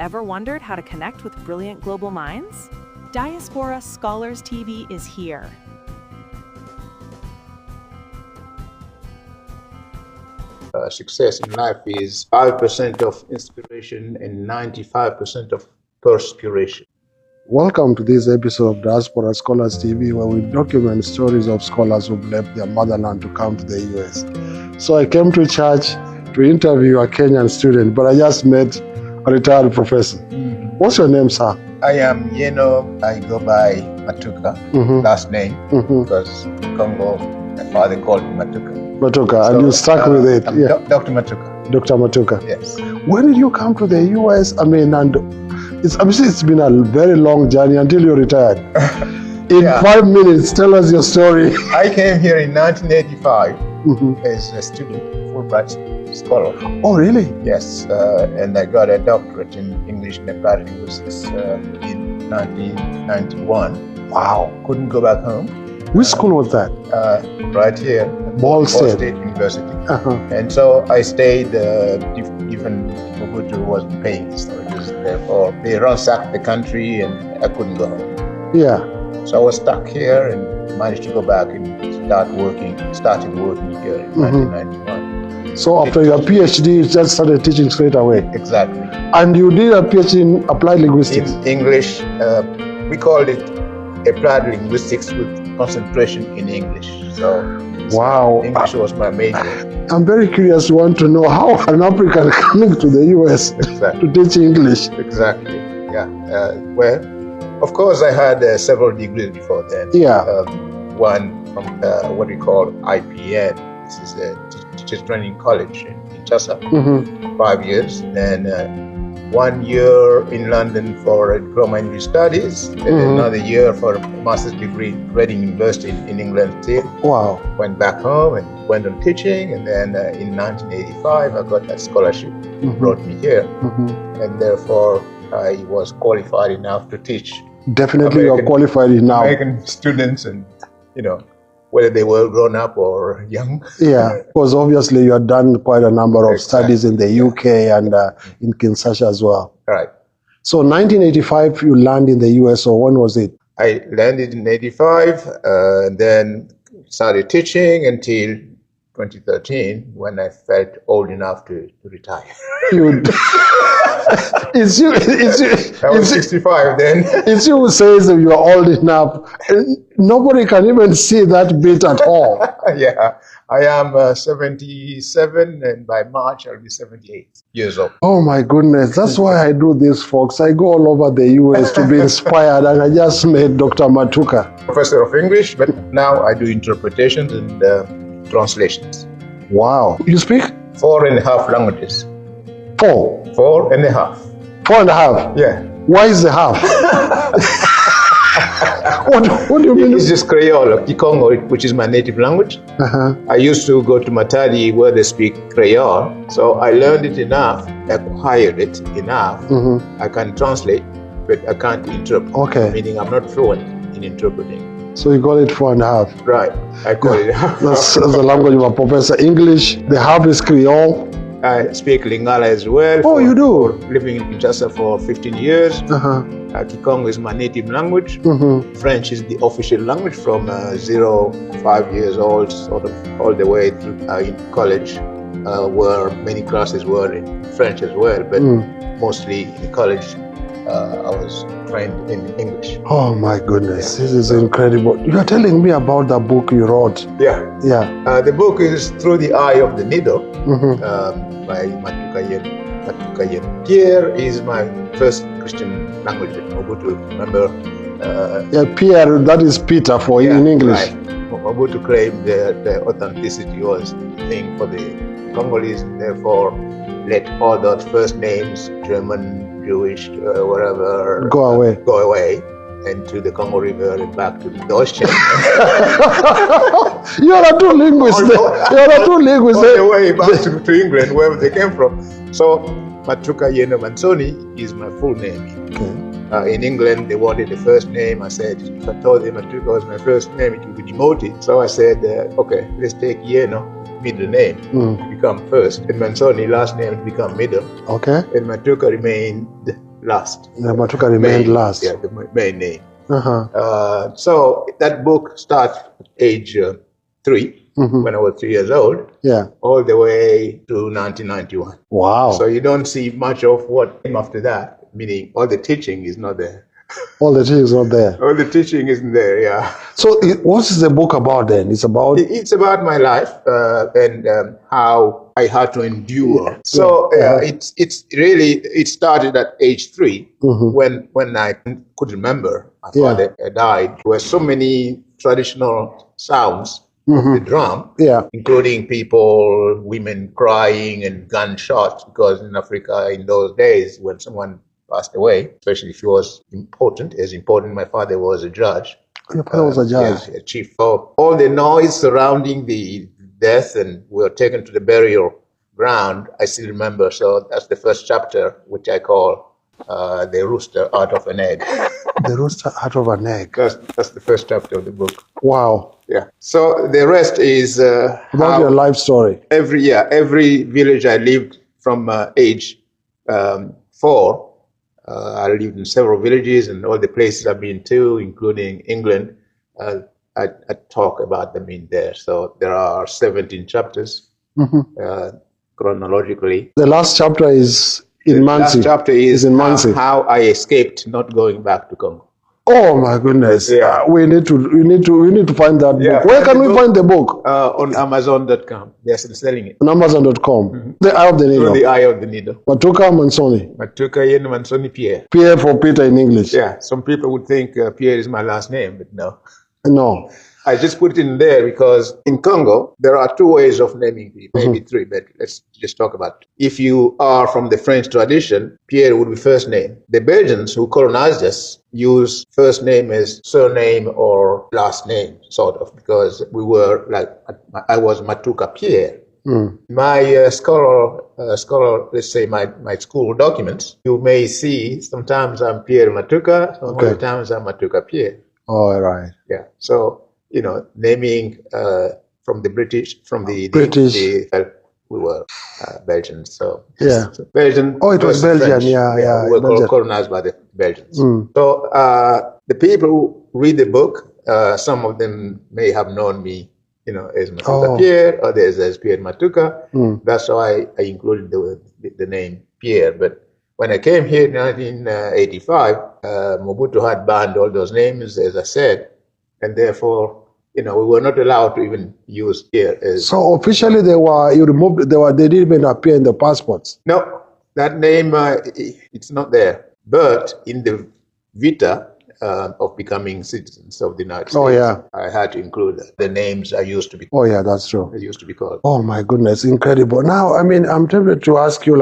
Ever wondered how to connect with brilliant global minds? Diaspora Scholars TV is here. Success in life is 5% of inspiration and 95% of perspiration. Welcome to this episode of Diaspora Scholars TV, where we document stories of scholars who've left their motherland to come to the US. So I came to church to interview a Kenyan student, but I just met a retired professor. What's your name, sir? I am Yeno. I go by Matuka, last name, because in Congo, my father called me Matuka. Matuka, so, and you stuck with it. Yeah. Dr. Matuka. Dr. Matuka. Yes. When did you come to the US? I mean, and it's been a very long journey until you retired. In 5 minutes, tell us your story. I came here in 1985 as a student, Fulbright scholar. Oh, really? Yes, and I got a doctorate in English and applied linguistics in 1991. Wow. Couldn't go back home. Which school was that? Right here. Ball State University. And so I stayed, even Mobutu wasn't paying historians. Therefore, they ransacked the country and I couldn't go home. Yeah. So I was stuck here and managed to go back and started working here in 1991. So after your PhD, you just started teaching straight away? Exactly. And you did a PhD in applied linguistics? In English, we called it applied linguistics with concentration in English. So wow. English was my major. I'm very curious to want to know how an African coming to the US to teach English. Exactly, yeah. Well, of course I had several degrees before then. Yeah. One from what we call IPN. This is a teacher training college in Kinshasa, 5 years. Then 1 year in London for diploma in English studies, and another year for a master's degree at Reading University in England still. Wow. Went back home and went on teaching, and then in 1985 I got that scholarship, brought me here, and therefore I was qualified enough to teach. Definitely you're qualified enough. American students, and you know, whether they were grown up or young. Yeah, because obviously you had done quite a number of studies in the UK and in Kinshasa as well. Right. So 1985 you landed in the US, or when was it? I landed in 85, and then started teaching until 2013 when I felt old enough to retire. It's you. I was 65 then. It's you who says that you are old enough. Nobody can even see that bit at all. Yeah, I am 77, and by March I'll be 78 years old. Oh my goodness, that's why I do this, folks. I go all over the US to be inspired, and I just met Dr. Matuka. Professor of English, but now I do interpretations and translations. Wow. You speak? 4.5 languages. 4? 4.5. 4.5? Yeah. Why is the half? What do you mean? It's just Creole, Kikongo, which is my native language. I used to go to Matadi where they speak Creole, so I learned it enough, acquired it enough. I can translate, but I can't interpret. Okay. Meaning I'm not fluent in interpreting. So you call it 4.5? Right, I call it half. That's the language of a professor. English, the half is Creole. I speak Lingala as well. Oh, you do? Living in Kinshasa for 15 years. Kikongo is my native language. French is the official language from 5 years old, sort of all the way through in college, where many classes were in French as well, but mostly in college I was trained in English. Oh my goodness, this is incredible. You are telling me about the book you wrote. Yeah. The book is Through the Eye of the Needle by Matuka Yeno. Pierre is my first Christian language that Mobutu, remember? Pierre, that is Peter for in English. Right. Mobutu claimed the authenticity was the thing for the Congolese, and therefore let all those first names, German, Jewish, whatever, go away, and to the Congo River and back to the ocean. You are a true linguist. You are a true linguist. All the way back to England, wherever they came from. So Matuka Yeno Matuka is my full name. Okay. In England, they wanted the first name. I said, if I told them Matuka was my first name, it would be demoted. So I said, okay, let's take Yeno, middle name, to become first. And Mansoni, last name, to become middle. Okay. And Matuka remained last. Matuka remained last. Yeah, the main name. Uh-huh. So that book starts at age 3, when I was 3 years old, all the way to 1991. Wow. So you don't see much of what came after that, meaning all the teaching is not there. All the teaching is not there. All the teaching isn't there, yeah. So what is the book about then? It's about my life and how I had to endure. So it's really, it started at age 3 when I could remember my father died. There were so many traditional sounds of the drum, including people, women crying and gunshots, because in Africa in those days when someone passed away, especially if he was important, as important my father was a judge. Your father was a judge? Yeah, a chief. So all the noise surrounding the death, and we were taken to the burial ground, I still remember. So that's the first chapter, which I call The Rooster Out of an Egg. The Rooster Out of an Egg. That's the first chapter of the book. Wow. Yeah. So the rest is about your life story. Every village I lived from age 4. I lived in several villages, and all the places I've been to, including England, I talk about them in there. So there are 17 chapters chronologically. The last chapter is in Mansi. The last chapter is in Mansi. How I escaped not going back to Congo. Oh my goodness! Yeah. We need to find that book. Where can we find the book? On Amazon.com. They're still selling it. On Amazon.com. The Eye of the Needle. The Eye of the Needle. Matuka Mansoni. Matuka Yeno Mansoni Pierre. Pierre for Peter in English. Yeah. Some people would think Pierre is my last name, but no. No. I just put it in there because in Congo, there are 2 ways of naming people, maybe 3, but let's just talk about it. If you are from the French tradition, Pierre would be first name. The Belgians who colonized us use first name as surname or last name, sort of, because we were like, I was Matuka Pierre. My scholar, let's say my school documents, you may see sometimes I'm Pierre Matuka, sometimes I'm Matuka Pierre. All right. Yeah. So, naming from the British, we were Belgians. So Belgian. Oh, it was Belgian. French. Yeah. We were colonized by the Belgians. So the people who read the book, some of them may have known me, as Matuka Pierre, others as Pierre Matuka. That's why I included the name Pierre. But when I came here in 1985, Mobutu had banned all those names, as I said, and therefore, we were not allowed to even use Pierre as. So officially, they didn't even appear in the passports. No, that name it's not there. But in the vita of becoming citizens of the United States, I had to include that. The names I used to be. Oh yeah, that's true. They used to be called. Oh my goodness, incredible! Now, I'm tempted to ask you,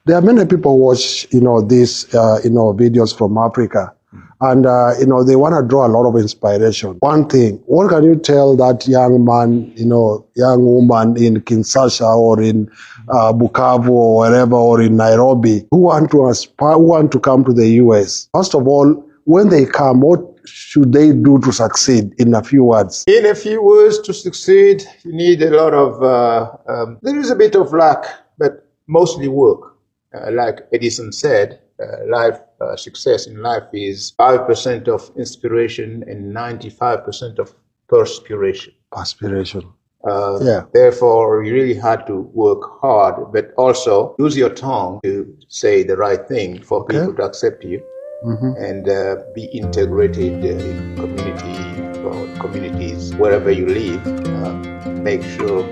there are many people who watch, these, videos from Africa. And, they want to draw a lot of inspiration. One thing, what can you tell that young man, young woman in Kinshasa or in Bukavu or wherever, or in Nairobi, who want to aspire, who want to come to the US? First of all, when they come, what should they do to succeed, in a few words? In a few words, to succeed, you need a lot of, there is a bit of luck, but mostly work. Like Edison said, success in life is 5% of inspiration and 95% of perspiration. Therefore, you really had to work hard, but also use your tongue to say the right thing for people to accept you, and be integrated in communities wherever you live. Make sure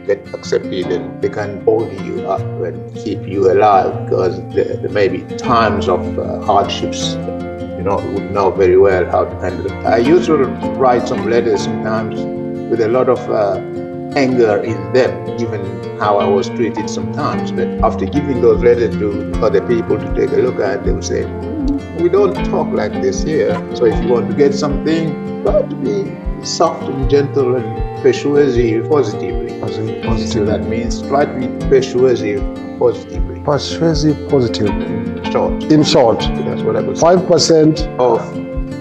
get accepted and they can hold you up and keep you alive, because there may be times of hardships, you would know very well how to handle it. I used to write some letters sometimes with a lot of anger in them, given how I was treated sometimes. But after giving those letters to other people to take a look at, they would say, we don't talk like this here. So if you want to get something, try to be soft and gentle and persuasive positively. So that means try to be persuasive positively. Persuasive positively. In short. That's what I would say. 5% of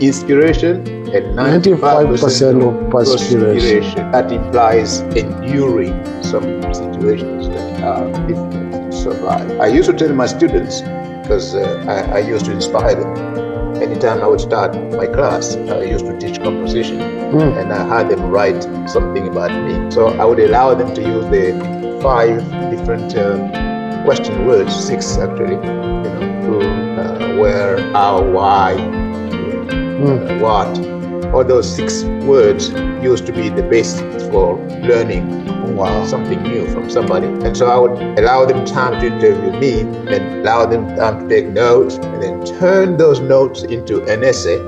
inspiration and 95% of perspiration. That implies enduring some situations that are difficult to survive. I used to tell my students, because I used to inspire them. Anytime I would start my class, I used to teach composition, and I had them write something about me. So I would allow them to use the 5 different question words, 6 actually, who, where, how, why, what. All those 6 words used to be the basis for learning something new from somebody. And so I would allow them time to interview me, and allow them time to take notes, and then turn those notes into an essay.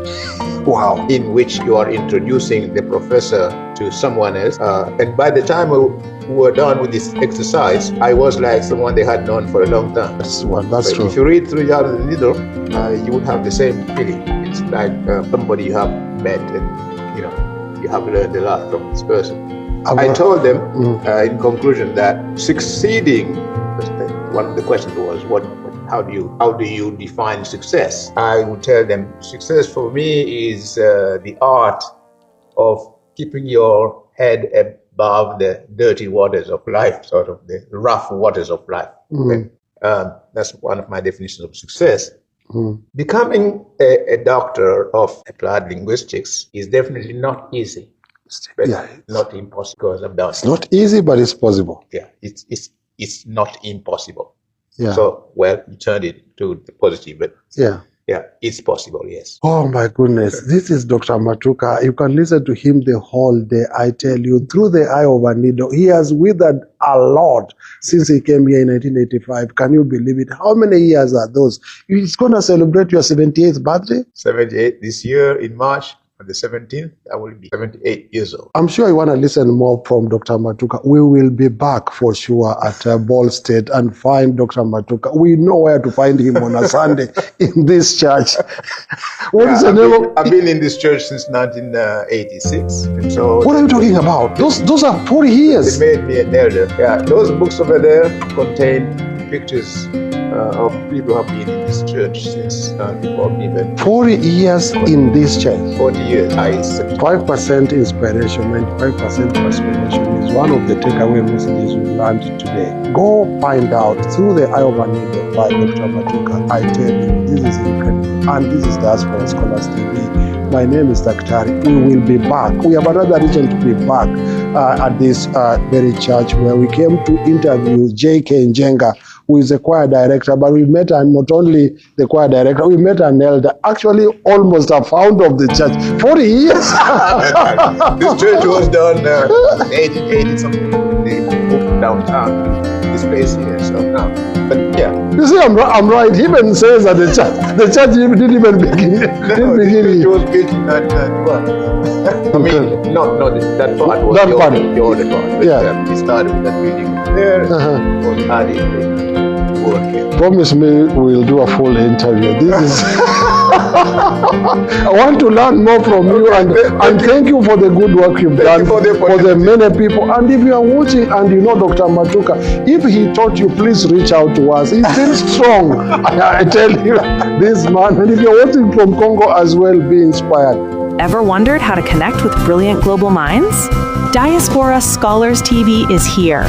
In which you are introducing the professor to someone else. And by the time we were done with this exercise, I was like someone they had known for a long time. That's true. If you read through the middle, you would have the same feeling. It's like somebody you have met, and you have learned a lot from this person. I told them in conclusion that succeeding, one of the questions was, how do you define success? I would tell them success for me is the art of keeping your head above the dirty waters of life, sort of the rough waters of life. That's one of my definitions of success. Becoming a doctor of applied linguistics is definitely not easy. But not impossible, because I've done it. It's not easy, but it's possible. Yeah, it's not impossible. Yeah. So, you turned it to the positive, but it's possible, yes. Oh my goodness, this is Dr. Matuka. You can listen to him the whole day. I tell you, through the eye of a needle, he has withered a lot since he came here in 1985. Can you believe it? How many years are those? It's going to celebrate your 78th birthday? 78 this year in March. On the 17th, I will be 78 years old. I'm sure you want to listen more from Dr. Matuka. We will be back for sure at Ball State and find Dr. Matuka. We know where to find him on a Sunday in this church. What is the name of? I've been in this church since 1986. And so what are you talking about? Those are 40 years. They made me an elder. Yeah, those books over there contain pictures of people who have been in this church since before me. 40 years in this church. 40 years. 5% inspiration, 95% perspiration is one of the takeaway messages we learned today. Go find out through the eye of a needle by Dr. Matuka. I tell you, this is incredible. And this is Diaspora Scholars TV. My name is Daktari. We will be back. We have another reason to be back at this very church where we came to interview J.K. Njenga, who is a choir director, but we met not only the choir director, we met an elder, actually almost a founder of the church. 40 years. This church was done in 1880 something. They moved downtown, this place here. So now, but you see, I'm right. He even says that the church didn't even begin. It was built in 1991. I mean, not that part was the older part. But he started with that building there. Was added. Promise me we'll do a full interview. This is I want to learn more from you, and thank you for the good work you've done for the many people. And if you are watching and you know Dr. Matuka, if he taught you, please reach out to us. He's still strong. I tell you, this man. And if you're watching from Congo as well, be inspired. Ever wondered how to connect with brilliant global minds? Diaspora Scholars TV is here.